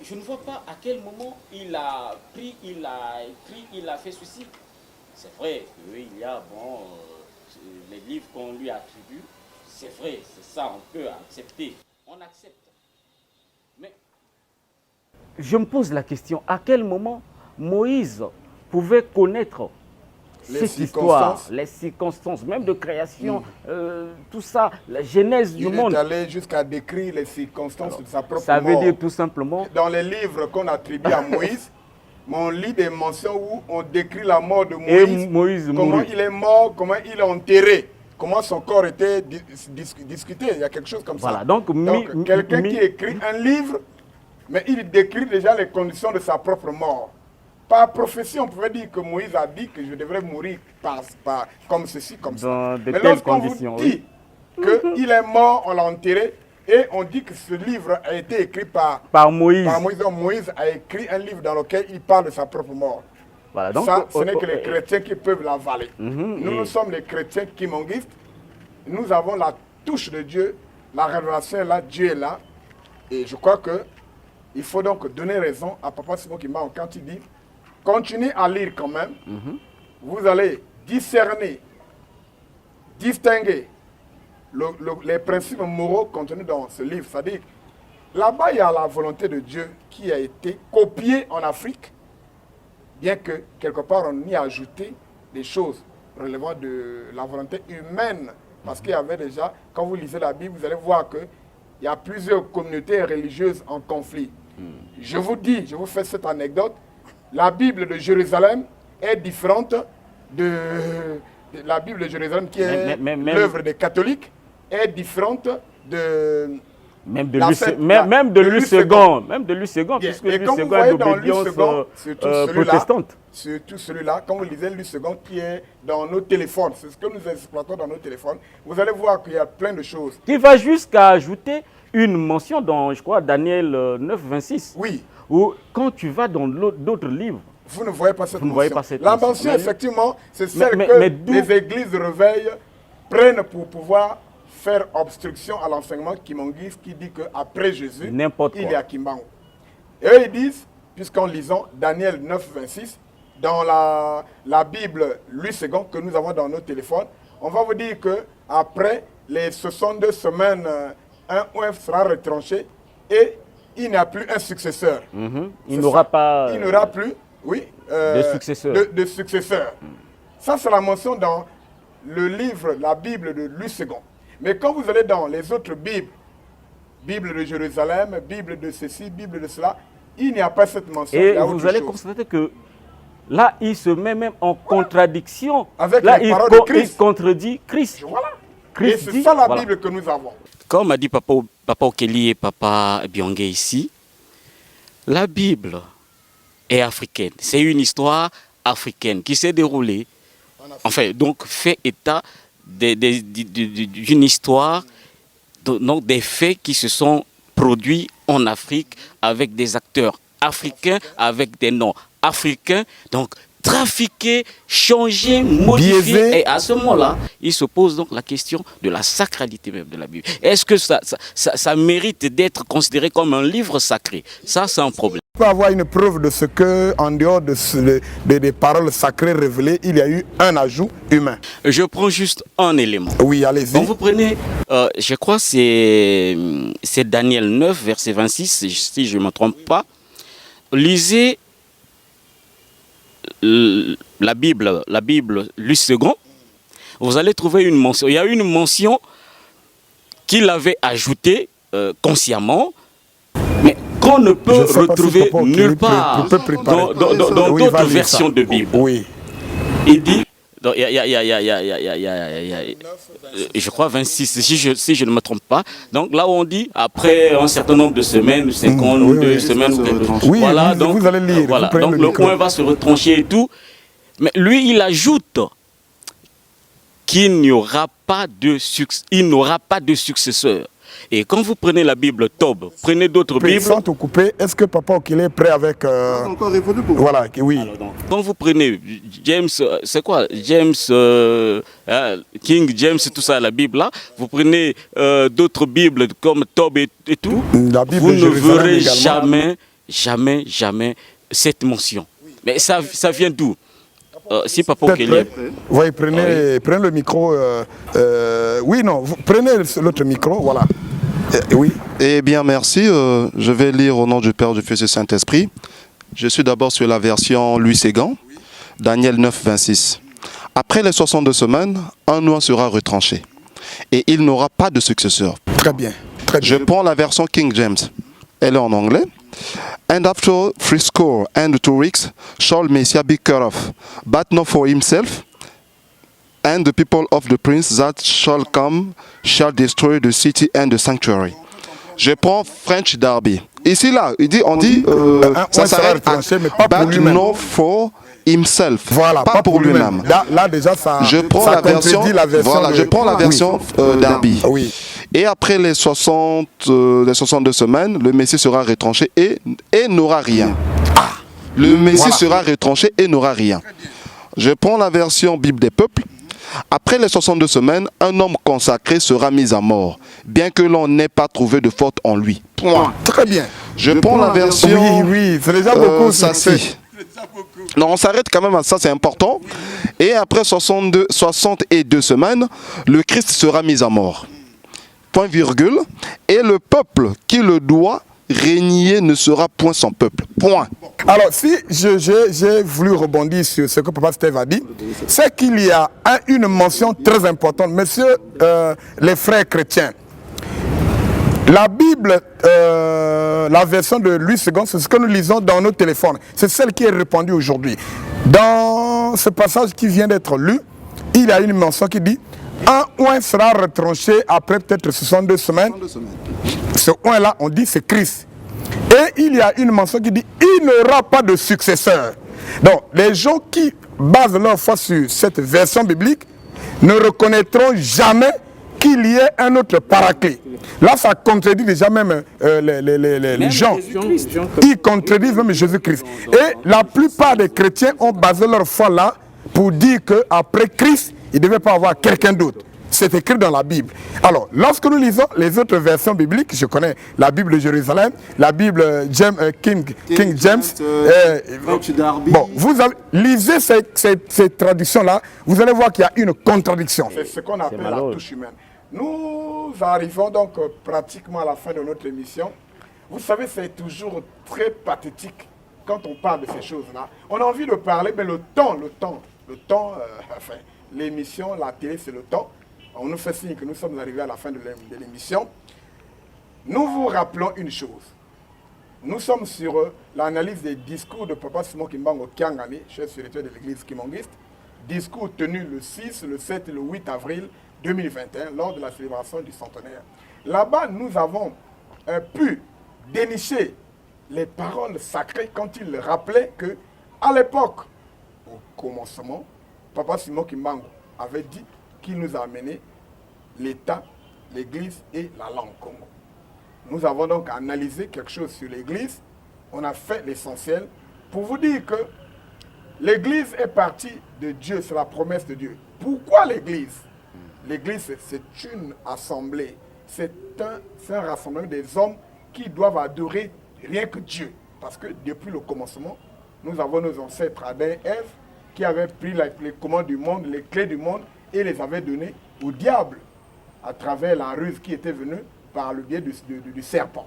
je ne vois pas à quel moment il a pris, il a écrit, il a fait ceci. C'est vrai qu'il y a les livres qu'on lui attribue, c'est vrai, c'est ça, on peut accepter, on accepte. Mais je me pose la question, à quel moment Moïse pouvait connaître cette histoire, les circonstances, même de création, tout ça, la genèse du monde. Il est allé jusqu'à décrire les circonstances de sa propre mort. Ça veut dire tout simplement... Dans les livres qu'on attribue à Moïse, on lit des mentions où on décrit la mort de Moïse, comment il est mort, comment il est enterré, comment son corps était discuté, il y a quelque chose comme ça. Donc quelqu'un qui écrit un livre, mais il décrit déjà les conditions de sa propre mort. Par prophétie, on pouvait dire que Moïse a dit que je devrais mourir comme ceci, comme ça. Mais lorsqu'on vous dit qu'il est mort, on l'a enterré, et on dit que ce livre a été écrit par Moïse. Donc Moïse a écrit un livre dans lequel il parle de sa propre mort. Voilà, donc, ça, ce n'est que les chrétiens qui peuvent l'avaler. Nous sommes les chrétiens kimonguistes. Nous avons la touche de Dieu, la révélation est là, Dieu est là. Et je crois qu'il faut donc donner raison à Papa Simon Kimbangu quand il dit continuez à lire quand même. Vous allez discerner, distinguer les principes moraux contenus dans ce livre. C'est-à-dire, là-bas, il y a la volonté de Dieu qui a été copiée en Afrique, bien que quelque part on y a ajouté des choses relevant de la volonté humaine. Parce qu'il y avait déjà, quand vous lisez la Bible, vous allez voir qu'il y a plusieurs communautés religieuses en conflit. Je vous dis, je vous fais cette anecdote, la Bible de Jérusalem est différente de la Bible de Jérusalem qui est l'œuvre des catholiques, est différente de... Même de Louis II, puisque Louis II est d'obédience protestante. Surtout celui-là, quand vous lisez Louis II qui est dans nos téléphones, c'est ce que nous exploitons dans nos téléphones, vous allez voir qu'il y a plein de choses. Qui va jusqu'à ajouter une mention dans, je crois, Daniel 9, 26. Oui. Où quand tu vas dans d'autres livres, vous ne voyez pas cette mention. La mention, effectivement, c'est celle que les églises réveillent, prennent pour pouvoir faire obstruction à l'enseignement kimonguiste qui dit qu'après Jésus, il y a Kimbangu. Et eux, ils disent, puisqu'en lisant Daniel 9, 26, dans la Bible Louis II que nous avons dans nos téléphones, on va vous dire qu'après les 62 semaines, un OF sera retranché et il n'y a plus un successeur. Il n'aura pas Il n'aura plus, oui, de successeur. de successeur. Ça, c'est la mention dans le livre, la Bible de Louis II. Mais quand vous allez dans les autres Bibles, Bible de Jérusalem, Bible de ceci, Bible de cela, il n'y a pas cette mention. Et vous allez constater que là, il se met même en contradiction. Avec là, les paroles de Christ. Il contredit Christ. Voilà. Christ Et c'est dit, ça la voilà. Bible que nous avons. Comme a dit Papa Okeli et Papa Bionge ici, la Bible est africaine. C'est une histoire africaine qui s'est déroulée, enfin, donc fait état d'une histoire, donc des faits qui se sont produits en Afrique avec des acteurs africains, avec des noms africains, donc trafiqués, changés, modifiés. Biaisés. Et à ce moment-là, il se pose donc la question de la sacralité même de la Bible. Est-ce que ça mérite d'être considéré comme un livre sacré? Ça, c'est un problème. On peut avoir une preuve de ce que, en dehors des paroles sacrées révélées, il y a eu un ajout humain. Je prends juste un élément. Oui, allez-y. Quand vous prenez, je crois c'est Daniel 9, verset 26, si je ne me trompe pas. Lisez la Bible Louis II. Vous allez trouver une mention. Il y a une mention qu'il avait ajoutée consciemment, mais qu'on ne peut retrouver nulle part dans d'autres versions de Bible. Oui. Il dit, je crois 26, si je ne me trompe pas. Donc là où on dit, après un certain nombre de semaines, 52 semaines, oui, voilà, vous, donc, vous allez lire. voilà, vous donc le coin va se retrancher et tout. Mais lui, il ajoute qu'il n'y aura pas de successeur. Et quand vous prenez la Bible Tob, prenez d'autres Bibles. Sans te couper, est-ce que Papa Okele est prêt avec... encore révolu pour voilà, oui. Alors, donc, quand vous prenez James, c'est quoi James, King James, tout ça, la Bible là, vous prenez d'autres Bibles comme Tob et tout, La Bible vous de ne Jérusalem verrez également. jamais cette mention. Mais ça vient d'où? Si Papa Okeli est prêt. Oui, prenez le micro. Oui, non, prenez l'autre micro, voilà. Oui. Eh bien, merci. Je vais lire au nom du Père, du Fils et du Saint-Esprit. Je suis d'abord sur la version Louis II, Daniel 9, 26. Après les 62 semaines, un roi sera retranché et il n'aura pas de successeur. Très bien. Très bien. Je prends la version King James. Elle est en anglais. And after 80 and 2 weeks shall Messiah be cut off, but not for himself. And the people of the prince that shall come shall destroy the city and the sanctuary. Je prends French Darby. Ici, là, on dit, ça s'arrête à but not for himself. Voilà, pas pour lui-même. Là, déjà, ça. Je prends la version, voilà, je prends la version Darby. Oui. Et après les 62 semaines, le Messie sera retranché et n'aura rien. Le Messie sera retranché et n'aura rien. Je prends la version Bible des peuples. Après les 62 semaines, un homme consacré sera mis à mort, bien que l'on n'ait pas trouvé de faute en lui. Point. Très bien. Je prends la version... Oui, c'est déjà beaucoup. Sassi. Non, on s'arrête quand même à ça, c'est important. Et après 62 semaines, le Christ sera mis à mort. Point virgule. Et le peuple qui le doit régner ne sera point son peuple. Point. Alors, si j'ai voulu rebondir sur ce que Papa Steve a dit, c'est qu'il y a une mention très importante. Messieurs les frères chrétiens, la Bible, la version de Louis II, c'est ce que nous lisons dans nos téléphones. C'est celle qui est répandue aujourd'hui. Dans ce passage qui vient d'être lu, il y a une mention qui dit « Un oint sera retranché après peut-être 62 semaines. » Ce oint-là, on dit c'est Christ. Et il y a une mention qui dit « Il n'aura pas de successeur ». Donc, les gens qui basent leur foi sur cette version biblique ne reconnaîtront jamais qu'il y ait un autre paraclet. Là, ça contredit déjà même les gens. Ils contredisent même Jésus-Christ. Et la plupart des chrétiens ont basé leur foi là pour dire qu'après Christ, il ne devait pas avoir quelqu'un d'autre. C'est écrit dans la Bible. Alors, lorsque nous lisons les autres versions bibliques, je connais la Bible de Jérusalem, la Bible King James, bon, vous lisez ces traductions-là, vous allez voir qu'il y a une contradiction. C'est ce qu'on appelle la touche humaine. Nous arrivons donc pratiquement à la fin de notre émission. Vous savez, c'est toujours très pathétique quand on parle de ces choses-là. On a envie de parler, mais le temps, enfin, l'émission, la télé, c'est le temps. On nous fait signe que nous sommes arrivés à la fin de l'émission. Nous vous rappelons une chose. Nous sommes sur l'analyse des discours de Papa Simon Kimbangu Kiangani, chef spirituel de l'église kimangiste. Discours tenu le 6, le 7 et le 8 avril 2021 lors de la célébration du centenaire. Là-bas, nous avons pu dénicher les paroles sacrées quand il rappelait que, à l'époque, au commencement, Papa Simon Kimbangu avait dit qu'il nous a amené l'État, l'Église et la langue Congo. Nous avons donc analysé quelque chose sur l'Église. On a fait l'essentiel pour vous dire que l'Église est partie de Dieu, c'est la promesse de Dieu. Pourquoi l'Église? L'Église, c'est une assemblée. C'est un rassemblement des hommes qui doivent adorer rien que Dieu. Parce que depuis le commencement, nous avons nos ancêtres Adam et Ève qui avaient pris les commandes du monde, les clés du monde et les avaient données au diable à travers la ruse qui était venue par le biais du serpent.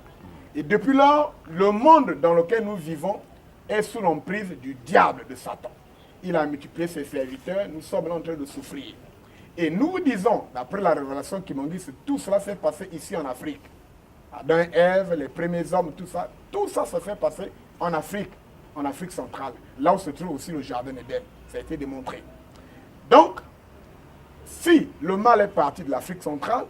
Et depuis lors, le monde dans lequel nous vivons est sous l'emprise du diable, de Satan. Il a multiplié ses serviteurs, nous sommes en train de souffrir. Et nous vous disons, d'après la révélation qui m'ont dit, que tout cela s'est passé ici en Afrique. Adam et Ève, les premiers hommes, tout ça se fait passer en Afrique centrale, là où se trouve aussi le jardin d'Éden. Ça a été démontré. Donc, si le mal est parti de l'Afrique centrale,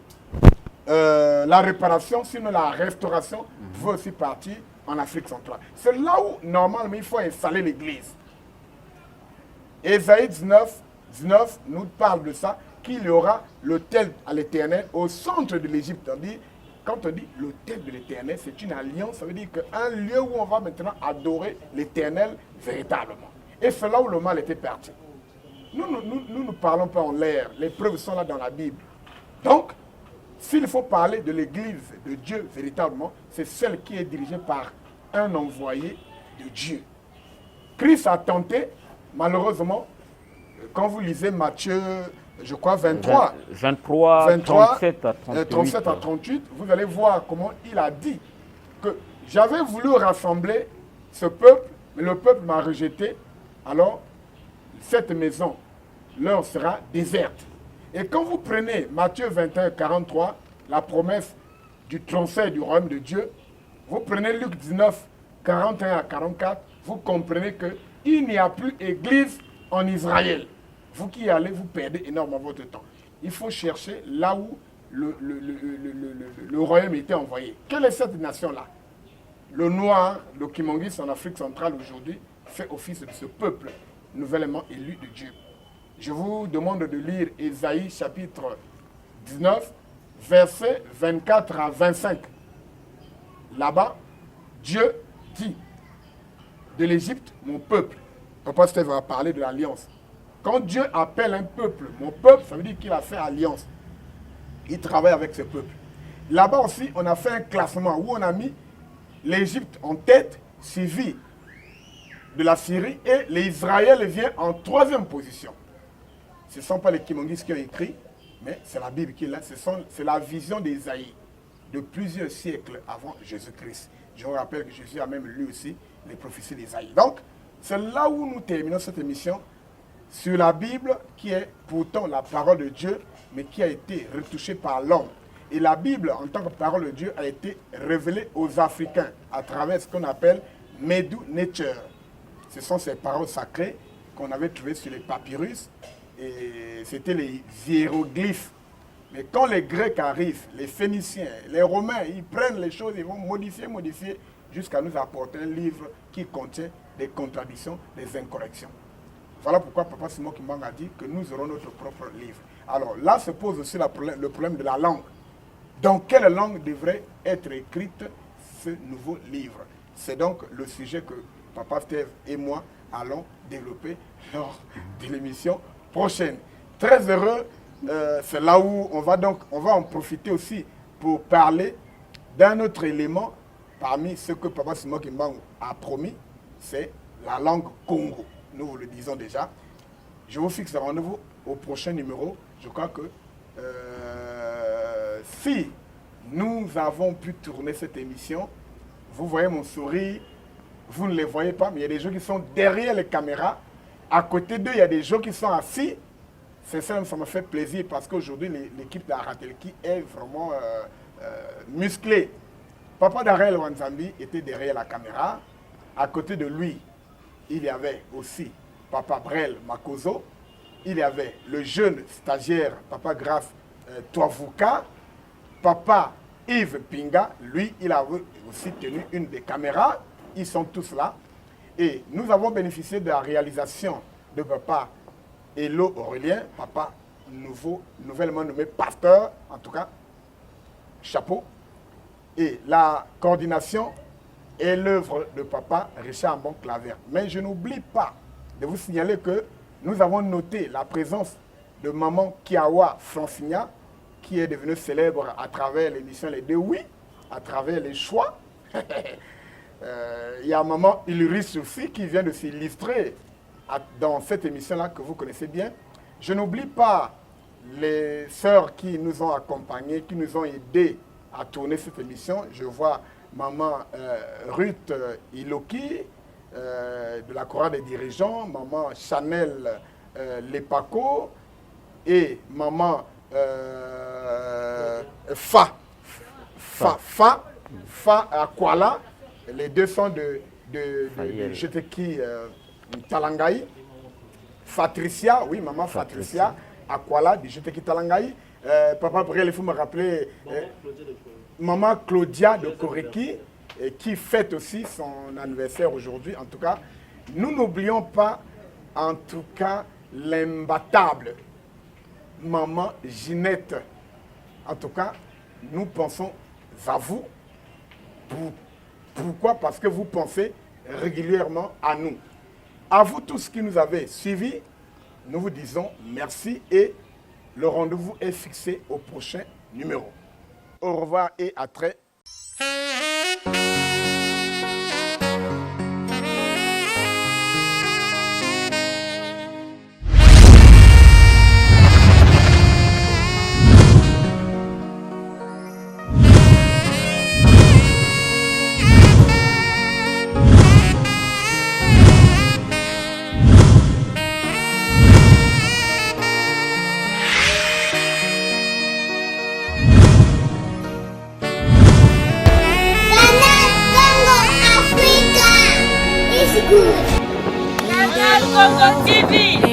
la réparation, sinon la restauration, veut aussi partir en Afrique centrale. C'est là où, normalement, il faut installer l'Église. Ésaïe 19 nous parle de ça, qu'il y aura l'autel à l'Éternel au centre de l'Égypte. Quand on dit l'autel de l'Éternel, c'est une alliance, ça veut dire qu'un lieu où on va maintenant adorer l'Éternel véritablement. Et c'est là où le mal était parti. Nous ne parlons pas en l'air, les preuves sont là dans la Bible. Donc, s'il faut parler de l'Église de Dieu véritablement, c'est celle qui est dirigée par un envoyé de Dieu. Christ a tenté, malheureusement, quand vous lisez Matthieu, je crois 23, 37 à 38, vous allez voir comment il a dit que j'avais voulu rassembler ce peuple, mais le peuple m'a rejeté, alors cette maison leur sera déserte. Et quand vous prenez Matthieu 21, 43, la promesse du transfert du royaume de Dieu, vous prenez Luc 19, 41 à 44, vous comprenez qu'il n'y a plus église en Israël. Vous qui y allez, vous perdez énormément votre temps. Il faut chercher là où le royaume était envoyé. Quelle est cette nation-là? Le noir, le Kimangis en Afrique centrale aujourd'hui, fait office de ce peuple nouvellement élu de Dieu. Je vous demande de lire Ésaïe chapitre 19, versets 24 à 25. Là-bas, Dieu dit de l'Égypte, mon peuple. Papa Steve va parler de l'alliance. Quand Dieu appelle un peuple, mon peuple, ça veut dire qu'il a fait alliance. Il travaille avec ce peuple. Là-bas aussi, on a fait un classement où on a mis l'Égypte en tête, suivi de la Syrie, et l'Israël vient en troisième position. Ce ne sont pas les Kimangis qui ont écrit, mais c'est la Bible qui est là. C'est la vision d'Ésaïe de plusieurs siècles avant Jésus-Christ. Je vous rappelle que Jésus a même lu aussi les prophéties d'Ésaïe. Donc, c'est là où nous terminons cette émission sur la Bible qui est pourtant la parole de Dieu, mais qui a été retouchée par l'homme. Et la Bible, en tant que parole de Dieu, a été révélée aux Africains à travers ce qu'on appelle Medu Nature. Ce sont ces paroles sacrées qu'on avait trouvées sur les papyrus, et c'était les hiéroglyphes. Mais quand les Grecs arrivent, les Phéniciens, les Romains, ils prennent les choses, ils vont modifier, jusqu'à nous apporter un livre qui contient des contradictions, des incorrections. Voilà pourquoi Papa Simon Kimbangu a dit que nous aurons notre propre livre. Alors là se pose aussi le problème de la langue. Dans quelle langue devrait être écrite ce nouveau livre? C'est donc le sujet que Papa Steve et moi allons développer lors de l'émission prochaine. Très heureux, c'est là où on va en profiter aussi pour parler d'un autre élément parmi ce que Papa Simon Kimbangu a promis, c'est la langue Congo. Nous vous le disons déjà. Je vous fixe rendez-vous au prochain numéro. Je crois que si nous avons pu tourner cette émission, vous voyez mon sourire, vous ne les voyez pas, mais il y a des gens qui sont derrière les caméras. À côté d'eux, il y a des gens qui sont assis. C'est ça me fait plaisir parce qu'aujourd'hui, l'équipe d'Aratelki est vraiment musclée. Papa d'Ariel Wanzambi était derrière la caméra. À côté de lui, il y avait aussi Papa Brel Makozo. Il y avait le jeune stagiaire, Papa Graf Toavuka. Papa Yves Pinga, lui, il a aussi tenu une des caméras. Ils sont tous là. Et nous avons bénéficié de la réalisation de Papa Hello Aurélien, Papa nouvellement nommé pasteur, en tout cas, chapeau. Et la coordination est l'œuvre de Papa Richard Mbon Claver. Mais je n'oublie pas de vous signaler que nous avons noté la présence de Maman Kiawa Francigna, qui est devenue célèbre à travers l'émission Les Deux Oui, à travers les choix. Il y a Maman Ulrich aussi qui vient de s'illustrer dans cette émission-là que vous connaissez bien. Je n'oublie pas les sœurs qui nous ont accompagnés, qui nous ont aidés à tourner cette émission. Je vois Maman Ruth Iloki de la chorale des dirigeants, Maman Chanel Lepaco et Maman Fa Akwala. Les deux sont de Jeteki Talangaï. Fatricia, oui, Maman Fatricia Akwala de Jeteki Talangaï. Papa Brel, il faut me rappeler Maman Claudia de Koreki, qui fête aussi son anniversaire aujourd'hui. En tout cas, nous n'oublions pas, en tout cas, l'imbattable Maman Ginette. En tout cas, nous pensons à vous. Pourquoi? Parce que vous pensez régulièrement à nous. À vous tous qui nous avez suivis, nous vous disons merci et le rendez-vous est fixé au prochain numéro. Au revoir et à très. Canal Congo TV.